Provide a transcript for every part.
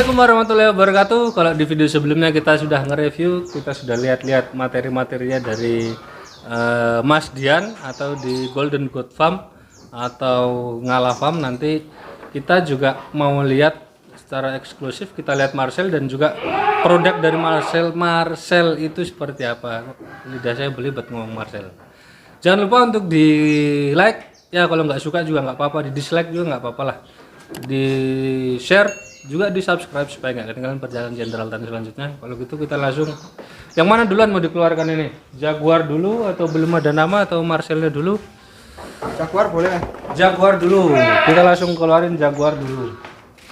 Assalamualaikum warahmatullahi wabarakatuh. Kalau di video sebelumnya kita sudah nge-review, kita sudah lihat-lihat materi-materinya dari Mas Dian atau di Golden Goat Farm atau Ngala Farm. Nanti kita juga mau lihat secara eksklusif, kita lihat Marcel dan juga produk dari Marcel itu seperti apa. Lidah saya belibet ngomong Marcel. Jangan lupa untuk di like, ya kalau nggak suka juga nggak apa-apa, di dislike juga nggak apa-apa lah, di share juga, di subscribe supaya nggak ketinggalan perjalanan Jenderal Tan selanjutnya. Kalau gitu kita langsung, yang mana duluan mau dikeluarkan ini? Jaguar dulu atau belum ada nama, atau Marcelnya dulu? Jaguar boleh. Jaguar dulu, kita langsung keluarin Jaguar dulu.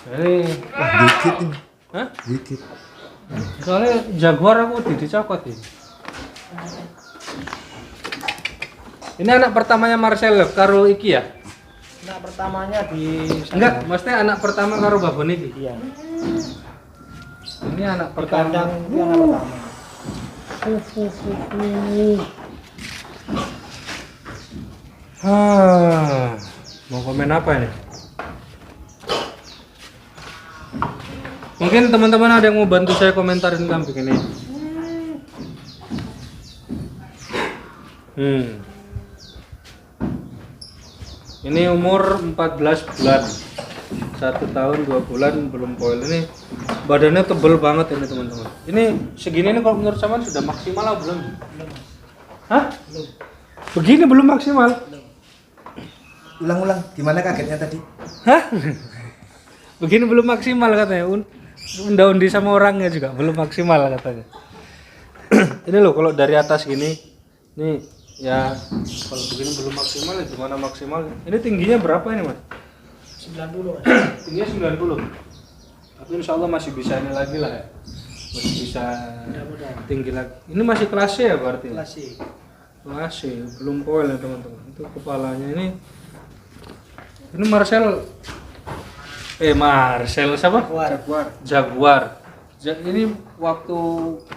Ini Dikit ini. hah? Dikit. Soalnya Jaguar aku dicokot ini. Ini anak pertamanya Marcel karo iki ya? Anak pertamanya di Enggak, maksudnya anak pertama karo babon iki. iya. Ini anak Di pertama. kandang itu anak pertama. Mau komen apa ini? Mungkin teman-teman ada yang mau bantu saya komentarin kambing ini. Ini umur 14 bulan, 1 tahun 2 bulan, belum poil. Ini badannya tebel banget ini teman-teman. Ini segini nih kalau menurut Saman sudah maksimal atau belum? Hah? Begini belum maksimal? Ulang-ulang. Gimana kagetnya tadi? Hah? Begini belum maksimal katanya. Undi sama orangnya juga belum maksimal katanya. Ini loh kalau dari atas gini, nih ya kalau begini belum maksimal ya gimana maksimal? Ini tingginya berapa ini mas? 90 Mas. Tingginya 90. Tapi insya Allah masih bisa ini lagi lah ya. Masih bisa Mudah-mudahan. tinggi lagi. Ini masih kelas C ya berarti? Kelas C. Kelas C, belum poil ya teman-teman. Itu kepalanya ini. Ini Marcel. Marcel siapa? Jaguar. Jaguar. Ini waktu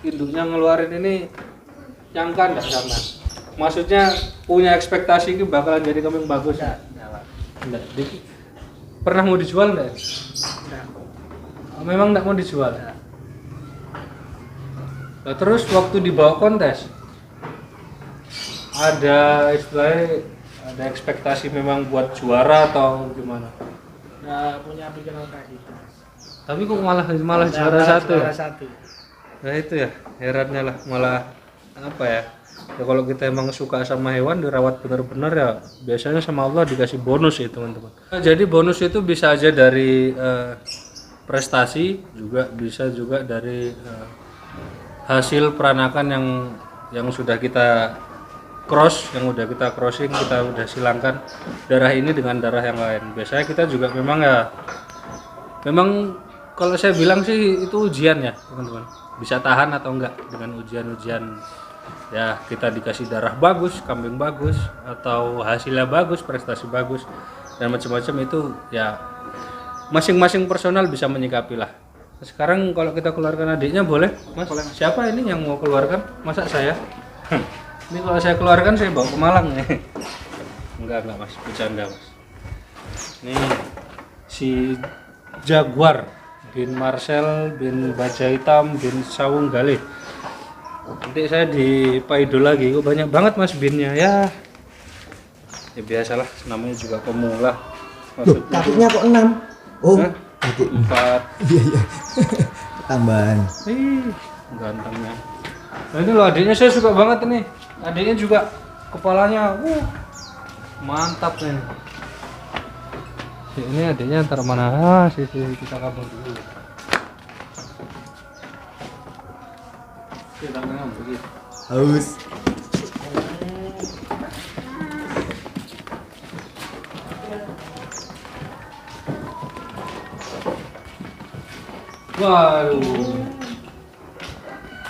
induknya ngeluarin ini nyangka enggak sama? Maksudnya punya ekspektasi ini bakalan jadi kambing bagus? Enggak. Pernah mau dijual enggak? Enggak. Memang enggak mau dijual? Nah, terus waktu dibawa kontes ada istilahnya, ada ekspektasi memang buat juara atau gimana? Enggak punya pikiran kayak gitu. Tapi kok malah juara satu? Juara satu. Nah itu ya, herannya lah, malah apa ya? Ya kalau kita emang suka sama hewan, dirawat benar-benar ya biasanya sama Allah dikasih bonus ya teman-teman. Nah, jadi bonus itu bisa aja dari prestasi, juga bisa juga dari hasil peranakan yang sudah kita cross, yang udah kita crossing, kita udah silangkan darah ini dengan darah yang lain. Biasanya kita juga memang kalau saya bilang sih itu ujian ya teman-teman, bisa tahan atau enggak dengan ujian-ujian. Ya kita dikasih darah bagus, kambing bagus, atau hasilnya bagus, prestasi bagus, dan macam-macam itu ya masing-masing personal bisa menyikapi lah. Sekarang kalau kita keluarkan adiknya boleh mas? Boleh. Siapa ini yang mau keluarkan? Masa saya? Ini kalau saya keluarkan saya bawa ke Malang ya. Enggak mas, bercanda mas. Nih si Jaguar bin Marcel bin Baja Hitam bin Sawung Galih. Nanti saya di Paido lagi, kok banyak banget mas binnya ya. Ya biasalah, namanya juga pemula. Loh, kakinya kok 6? Oh, Hah? 4. Iya iya. Tambahan. Gantengnya. Nah ini loh adiknya saya suka banget ini. Adiknya juga kepalanya, mantap nih. Ini adiknya antar mana? Kita kabur dulu. Tangannya begitu. Haus. Waduh.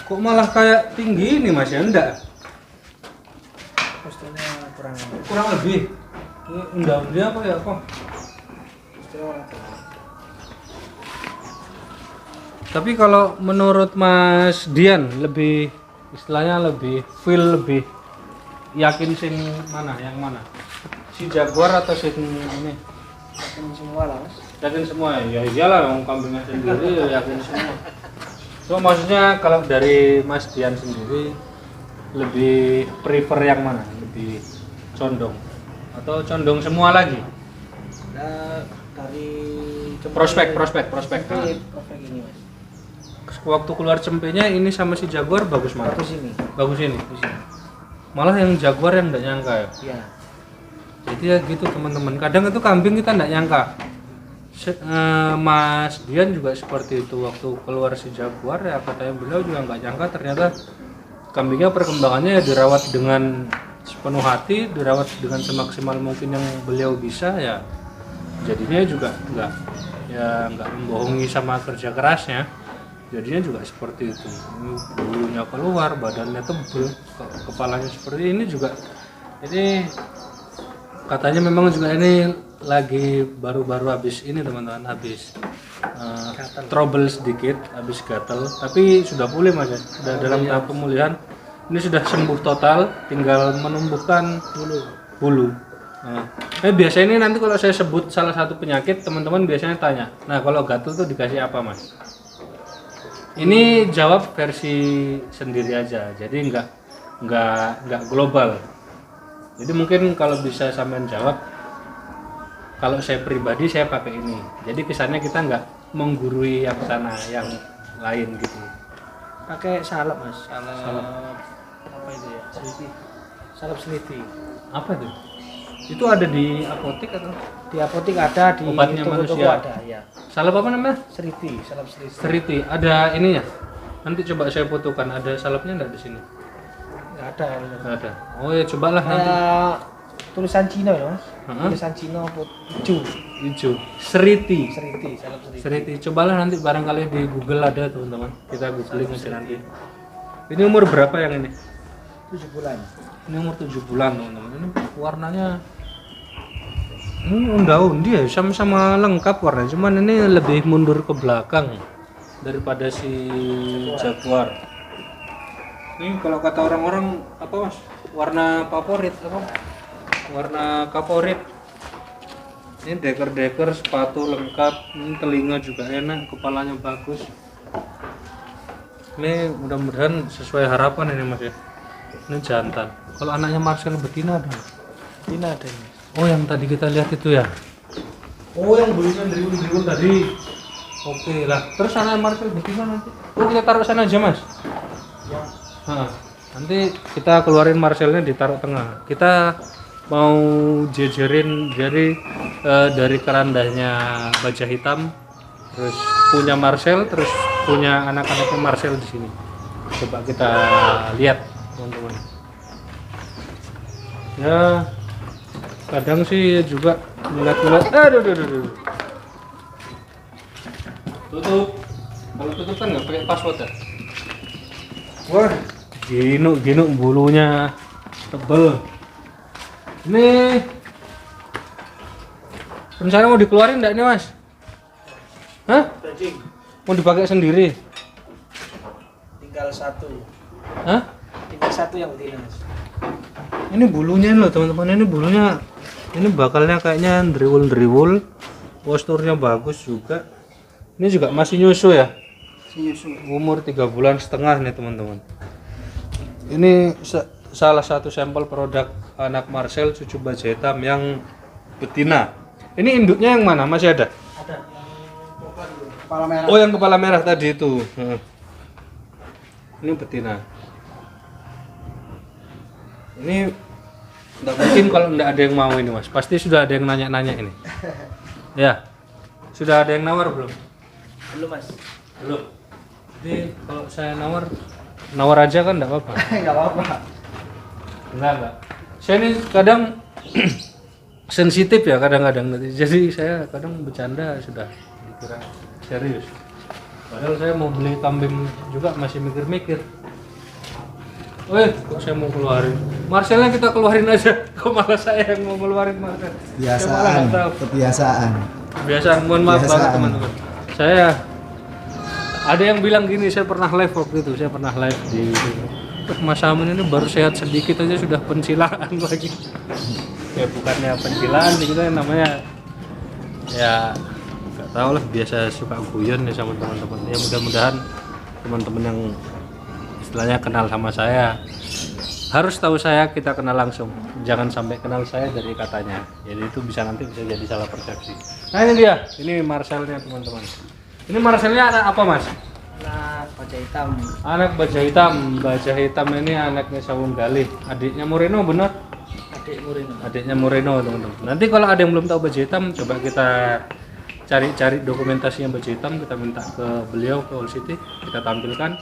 Kok malah kayak tinggi ini mas ya? Enggak? Posturnya Kurang lebih. Ini undang dia apa ya kok? posturnya orang tua. Tapi kalau menurut Mas Dian lebih istilahnya lebih feel, lebih yakin sing mana, yang mana? Si Jaguar atau sing ini? Makin semua lah Mas. Yakin semua ya? Iyalah, yang kambingnya sendiri ya yakin semua. Cuma maksudnya kalau dari Mas Dian sendiri lebih prefer yang mana? Lebih condong atau condong semua lagi? Nah, dari Prospek. prospek ini mas. Waktu keluar cempenya ini sama si Jaguar bagus mana? Bagus ini. Bagus ini. Malah yang Jaguar yang nggak nyangka ya. Iya. Jadi ya gitu teman-teman. Kadang itu kambing kita nggak nyangka. Mas Dian juga seperti itu waktu keluar si Jaguar ya, katanya beliau juga nggak nyangka ternyata kambingnya perkembangannya ya dirawat dengan sepenuh hati, dirawat dengan semaksimal mungkin yang beliau bisa ya. Jadinya juga nggak membohongi sama kerja kerasnya. Jadinya juga seperti itu. Ini bulunya keluar, badannya tebal, kepalanya seperti ini juga. Ini katanya memang juga ini lagi baru-baru habis ini teman-teman, habis trouble sedikit, habis gatal, tapi sudah pulih mas ya, sudah dalam tahap pemulihan. Ini sudah sembuh total, tinggal menumbuhkan bulu. Nah, biasanya ini nanti kalau saya sebut salah satu penyakit, teman-teman biasanya tanya, nah kalau gatal tuh dikasih apa mas? Ini jawab versi sendiri aja, jadi nggak global. Jadi mungkin kalau bisa sampean jawab, kalau saya pribadi saya pakai ini. Jadi kesannya kita nggak menggurui yang sana, yang lain gitu. Pakai salep mas. Salep. Apa itu ya? Seliti. Salep seliti. Apa itu? Itu ada di apotek atau? Di apotek ada, di Obatnya toko-toko manusia. ada ya. Salep apa namanya? Seliti, salep seliti. Seriti. Ada ininya. Nanti coba saya fotokan. Ada salepnya nggak di sini? Nggak ada. Nggak ada. Oh ya cobalah nanti. Tulisan Cina ya mas. Heeh. Tulisan Cina hijau. Hijau. Seriti. Seliti, salep seliti. Seriti. Cobalah nanti barangkali di Google ada teman-teman. Kita googling aja nanti. Ini umur berapa yang ini? 7 bulan. Ini umur 7 bulan teman-teman. Ini warnanya ini undi-undi ya, sama-sama lengkap warnanya. Cuman ini lebih mundur ke belakang daripada si Jaguar. Ini kalau kata orang-orang apa mas? Warna favorit apa? Warna favorit. Ini deker-deker, sepatu lengkap, ini telinga juga enak, kepalanya bagus. Ini mudah-mudahan sesuai harapan ini mas ya. Ini jantan. Kalau anaknya Marcel betina ada? Cina ada ini. Oh yang tadi kita lihat itu ya? Oh yang bulunya driwul tadi. Oke lah. Terus anak Marcel betina nanti? Oh kita taruh sana aja mas? Ya. Nah, nanti kita keluarin Marcelnya ditaruh tengah. Kita mau jejerin jadi dari kerandanya baja hitam, terus punya Marcel, terus punya anak-anaknya Marcel di sini. Coba kita lihat teman-teman. Ya kadang sih juga ngeliat-ngeliat. Aduh. Tutup. Kalau tutup kan nggak pakai password ya. Wah, gino bulunya tebel. Ini rencana mau dikeluarin enggak nih mas? Hah? Cacing. Mau dipakai sendiri? Tinggal satu. Hah? Tinggal satu yang betina mas. Ini bulunya loh teman-teman, ini bulunya, ini bakalnya kayaknya driwul, posturnya bagus juga. Ini juga masih nyusu ya? Nyusu. Umur 3,5 bulan nih teman-teman. Ini salah satu sampel produk anak Marcel cucu baja hitam yang betina. Ini induknya yang mana? Masih ada? Ada. Kepala merah. Oh yang kepala merah tadi itu. Ini betina. Ini nggak mungkin kalau nggak ada yang mau ini mas. Pasti sudah ada yang nanya-nanya ini. Ya, sudah ada yang nawar belum? Belum mas. Belum. Jadi kalau saya nawar aja kan nggak apa-apa. Nggak apa-apa. Enggak. Saya ini kadang sensitif ya kadang-kadang. Jadi saya kadang bercanda sudah dikira serius. Padahal saya mau beli kambing juga masih mikir-mikir. Kok saya mau keluarin? Marcelnya kita keluarin aja. Kok malah saya yang mau keluarin Marcel? Kebiasaan. Mohon maaf banget teman-teman. Saya ada yang bilang gini, saya pernah live waktu itu. Saya pernah live di Mas Amin ini baru sehat sedikit aja sudah pencilaan lagi. Ya bukannya pencilaan gitu namanya ya tahu lah, biasa suka guyon ya sama teman-teman. Ya mudah-mudahan teman-teman yang istilahnya kenal sama saya harus tahu saya, kita kenal langsung, jangan sampai kenal saya dari katanya, jadi itu bisa nanti bisa jadi salah persepsi. Nah ini dia, ini Marcelnya teman-teman. Ini Marcelnya anak apa mas? Anak baja hitam. Anak baja hitam. Baja hitam ini anaknya Sawung Galih, adiknya Moreno, benar? Adik Murino. Adiknya Moreno teman-teman. Nanti kalau ada yang belum tahu baja hitam, coba kita cari-cari dokumentasinya baja hitam, kita minta ke beliau ke All City, kita tampilkan.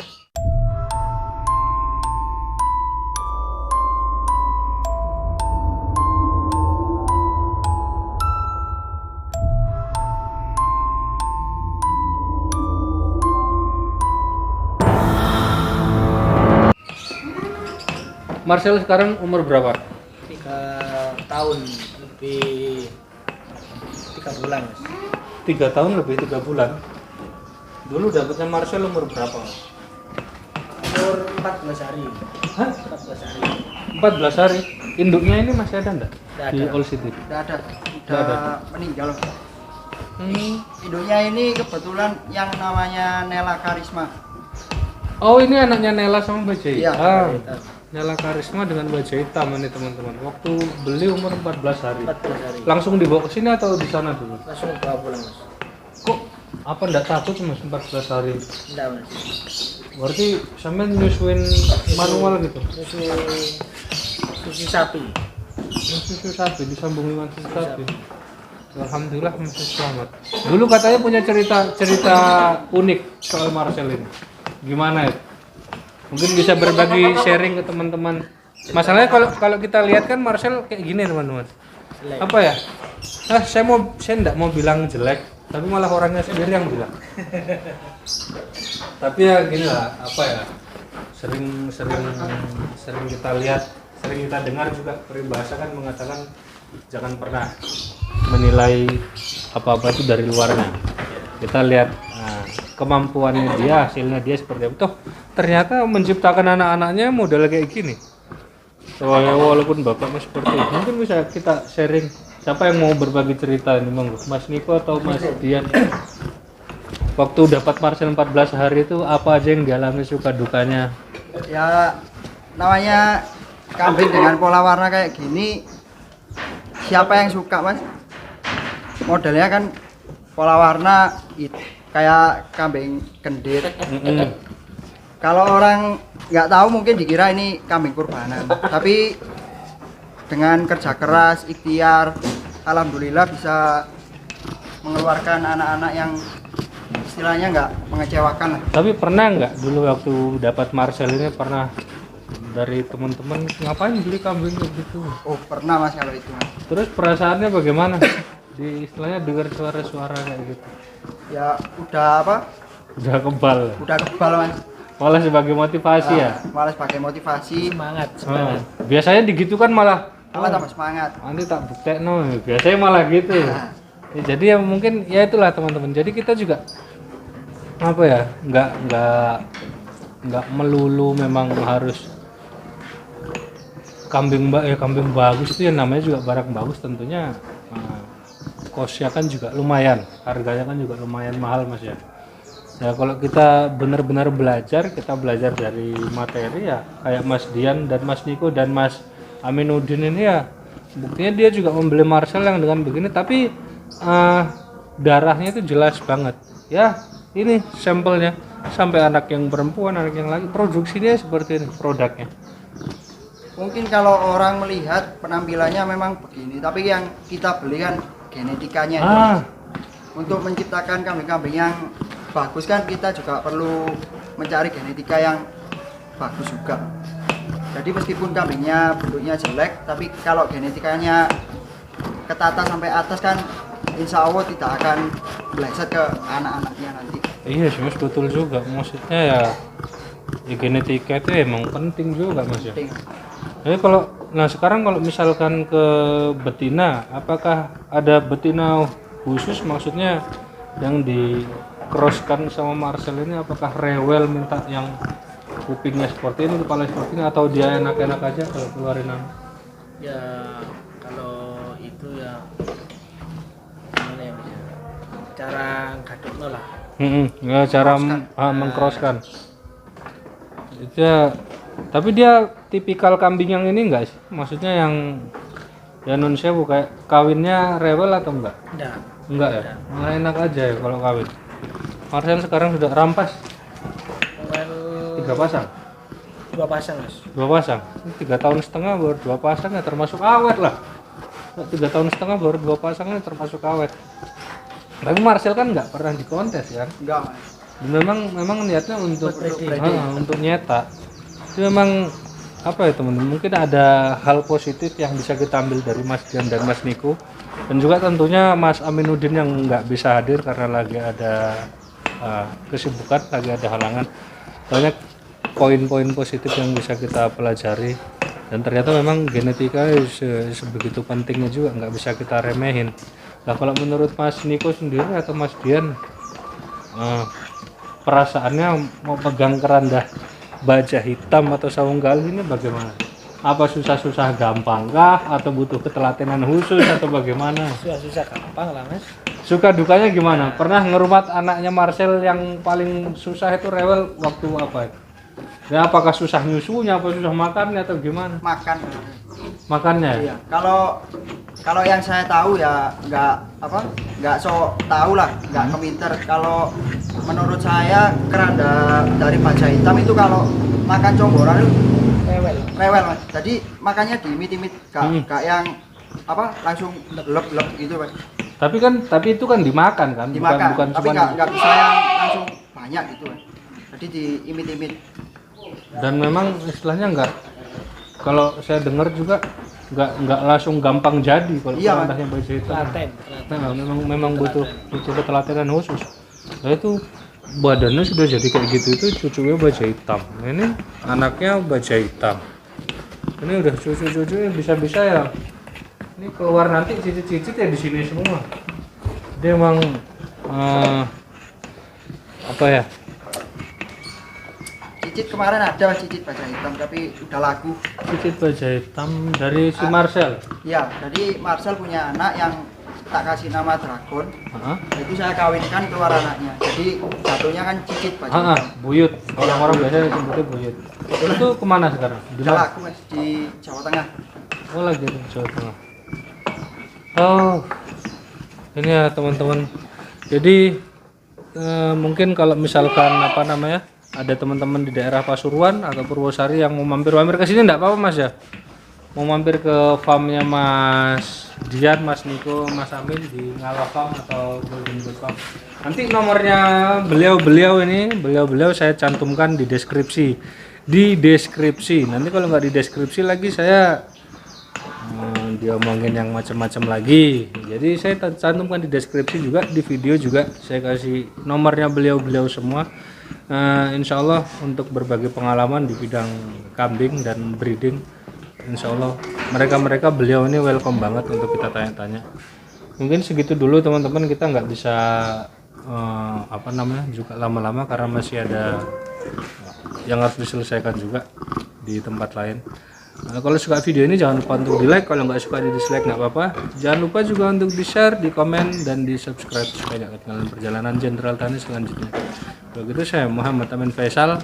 Marcel sekarang umur berapa? 3 tahun lebih 3 bulan mas. 3 tahun lebih 3 bulan. Dulu dapatnya Marcel umur berapa? Umur 14 hari. Hah? 14 hari. 14 hari. Induknya ini masih ada enggak? Nggak Di ada. All City. Udah ada. Nggak ada. Meninggal. Hmm. Induknya ini kebetulan yang namanya Nela Karisma. Oh ini anaknya Nela sama Baja Iya. Hitam. Nela Karisma dengan Baja Hitam ini teman-teman. Waktu beli umur 14 hari. 14 hari. Langsung dibawa ke sini atau di sana dulu? Langsung bawa pulang mas. Kok apa enggak takut mas 14 hari? Enggak mas. Berarti sampai nyusuin manual gitu. Susu sapi. Susu sapi disambung dengan susu sapi. Alhamdulillah masih selamat. Dulu katanya punya cerita unik soal Marcel ini. Gimana ya? Mungkin bisa berbagi sharing ke teman-teman. Masalahnya kalau kita lihat kan Marcel kayak gini teman-teman. Jelek. Apa ya? Saya enggak mau bilang jelek, tapi malah orangnya sendiri yang bilang. Tapi ya gini lah, apa ya? Sering kita lihat, sering kita dengar juga peribahasa kan mengatakan jangan pernah menilai apa-apa itu dari luarnya. Kita lihat kemampuannya dia, hasilnya dia seperti apa. Toh ternyata menciptakan anak-anaknya model kayak gini. Walaupun bapaknya seperti itu, mungkin bisa kita sharing. Siapa yang mau berbagi cerita ini, monggo? Mas Niko atau Mas Dian? Waktu dapat Marcel 14 hari itu apa aja yang dialami, suka dukanya? Ya namanya kambing dengan pola warna kayak gini, siapa yang suka mas? Modelnya kan pola warna kayak kambing kendir. Kalau orang nggak tahu mungkin dikira ini kambing kurbanan, tapi dengan kerja keras, ikhtiar, alhamdulillah bisa mengeluarkan anak-anak yang istilahnya nggak mengecewakan lah. Tapi pernah nggak dulu waktu dapat Marcel ini, pernah dari teman-teman ngapain beli kambing kayak gitu? Oh pernah mas kalau itu mas. Terus perasaannya bagaimana? Di istilahnya dengar suara-suara kayak gitu. Ya udah apa? Udah kebal. Udah kebal mas. Malah sebagai motivasi ya. Malas pakai motivasi. Semangat. Biasanya digitu kan malah Tambah semangat. nanti tak buktekno. Biasanya malah gitu. Ya, jadi ya mungkin ya itulah teman-teman. Jadi kita juga apa ya, nggak melulu memang harus kambing bagus itu ya, namanya juga barang bagus tentunya. Kosnya kan juga lumayan, harganya kan juga lumayan mahal mas ya. Ya kalau kita benar-benar belajar, kita belajar dari materi ya kayak Mas Dian dan Mas Niko dan Mas Aminuddin ini ya, buktinya dia juga membeli Marcel yang dengan begini, tapi darahnya itu jelas banget ya. Ini sampelnya, sampai anak yang perempuan, anak yang laki, produksinya seperti ini produknya. Mungkin kalau orang melihat penampilannya memang begini, tapi yang kita beli kan genetikanya itu. Untuk menciptakan kambing-kambing yang bagus kan kita juga perlu mencari genetika yang bagus juga. Jadi meskipun kambingnya bentuknya jelek, tapi kalau genetikanya ketata sampai atas kan insya Allah tidak akan meleset ke anak-anaknya nanti. Iya sih mas, betul juga. Maksudnya ya genetika itu emang penting juga mas ya. Jadi sekarang kalau misalkan ke betina, apakah ada betina khusus, maksudnya yang di crosskan sama Marcel ini, apakah rewel minta yang kupingnya seperti ini, kepala seperti ini, atau dia enak-enak aja kalau keluarin nama? Ya kalau itu ya gimana ya mas ya? cara gadukno lah. Ya, cara mengcrosskan. Itu ya, tapi dia tipikal kambing yang ini enggak sih? Maksudnya yang ya non sewu kayak kawinnya rewel atau enggak? Enggak ya? Malah enak aja ya kalau kawin. Marcel sekarang sudah rampas. Well, 3 pasang. 2 pasang Mas. 2 pasang. 3 tahun setengah baru 2 pasang ya termasuk awet lah. 3 tahun setengah baru 2 pasangnya termasuk awet. Tapi Marcel kan nggak pernah di kontes kan? Enggak, Mas. Memang niatnya untuk untuk nyetak. Itu memang apa ya teman-teman? Mungkin ada hal positif yang bisa kita ambil dari Mas Dian dan Mas Niko, dan juga tentunya Mas Aminuddin yang nggak bisa hadir karena lagi ada kesibukan, lagi ada halangan. Banyak poin-poin positif yang bisa kita pelajari, dan ternyata memang genetika sebegitu pentingnya juga, nggak bisa kita remehin. Nah kalau menurut Mas Niko sendiri atau Mas Dian, perasaannya mau pegang keranda baja hitam atau saung galih ini bagaimana? Apa susah-susah gampang kah atau butuh ketelatenan khusus atau bagaimana? Susah-susah gampang lah Mas. Suka dukanya gimana? Pernah ngerumat anaknya Marcel yang paling susah itu rewel waktu apa? Ya apakah susah nyusunya, apa susah makannya atau gimana? Makan. Makannya? Iya. Kalau yang saya tahu ya nggak sok tahu lah, nggak keminter. Kalau menurut saya keranda dari baja hitam itu kalau makan comboran itu rewel Mas. Jadi makannya diimit-imit, gak yang langsung lep gitu Mas. Tapi itu kan dimakan kan? Dimakan, bukan tapi nggak bisa yang langsung banyak gitu Mas. Jadi diimit-imit. Dan memang istilahnya nggak, kalau saya dengar juga nggak langsung gampang jadi kalau kerandanya baja hitam. Nah, memang butuh ketelatenan khusus. Nah itu badannya sudah jadi kayak gitu, itu cucunya baja hitam. Nah, ini anaknya baja hitam. Ini udah cucu-cucunya bisa-bisa ya. Ini keluar nanti cicit-cicit ya di sini semua. Dia emang apa ya? Cicit kemarin ada cicit baja hitam tapi udah laku. Cicit baja hitam dari si Marcel. Iya, jadi Marcel punya anak yang tak kasih nama Dragon. Itu saya kawinkan keluar anaknya. Jadi jatuhnya kan cicit baja hitam. Buyut. Orang-orang biasanya sebutnya buyut. Itu kemana sekarang? Udah laku Mas di Jawa Tengah. Oh lagi di Jawa Tengah. Oh, ini ya teman-teman. Jadi mungkin kalau misalkan apa namanya, ada teman-teman di daerah Pasuruan atau Purwosari yang mau mampir ke sini, enggak apa-apa Mas ya. Mau mampir ke farmnya Mas Dian, Mas Niko, Mas Amin di Ngala Farm atau Golden Goat Farm. Nanti nomornya beliau saya cantumkan di deskripsi. Nanti kalau nggak di deskripsi lagi saya diomongin yang macam-macam lagi. Jadi saya cantumkan di deskripsi juga, di video juga saya kasih nomornya beliau semua. Insya Allah untuk berbagi pengalaman di bidang kambing dan breeding. Insya Allah mereka beliau ini welcome banget untuk kita tanya-tanya. Mungkin segitu dulu teman-teman, kita nggak bisa juga lama-lama karena masih ada yang harus diselesaikan juga di tempat lain. Kalau suka video ini jangan lupa untuk di like, kalau nggak suka di dislike nggak apa-apa. Jangan lupa juga untuk di share, di komen, dan di subscribe supaya nggak ketinggalan perjalanan Jenderal Tani selanjutnya. Begitu, saya Muhammad Amin Faisal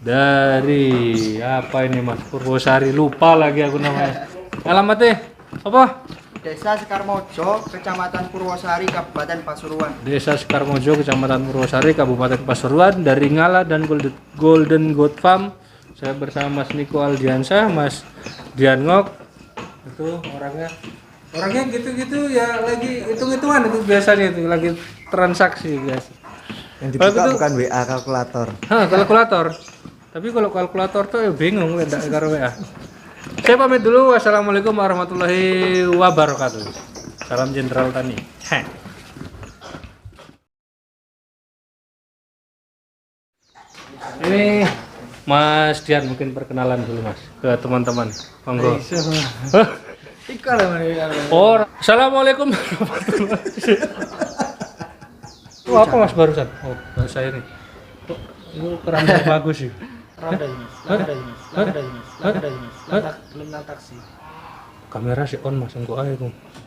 dari apa ini Mas, Purwosari, lupa lagi aku namanya. Alamatnya apa? Desa Sekarmojo, Kecamatan Purwosari, Kabupaten Pasuruan. Desa Sekarmojo, Kecamatan Purwosari, Kabupaten Pasuruan, dari Ngala dan Golden Goat Farm. Saya bersama Mas Niko Aldiansyah, Mas Dian Ngok. Itu orangnya gitu-gitu ya, lagi hitung-hitungan itu biasanya, itu lagi transaksi biasa. Yang dibuka bukan WA, kalkulator. Kalkulator. Tapi kalau kalkulator tuh bingung beda karo WA. Saya pamit dulu. Wassalamualaikum warahmatullahi wabarakatuh. Salam Jenderal Tani. Ini Mas Dian, mungkin perkenalan dulu Mas ke teman-teman. Monggo. Assalamualaikum warahmatullahi wabarakatuh. Oh, apa Mas barusan? Oh, bahasa ini. Oh, itu keranda bagus sih. Belum taksi. Kamera sih on Mas, engko ae.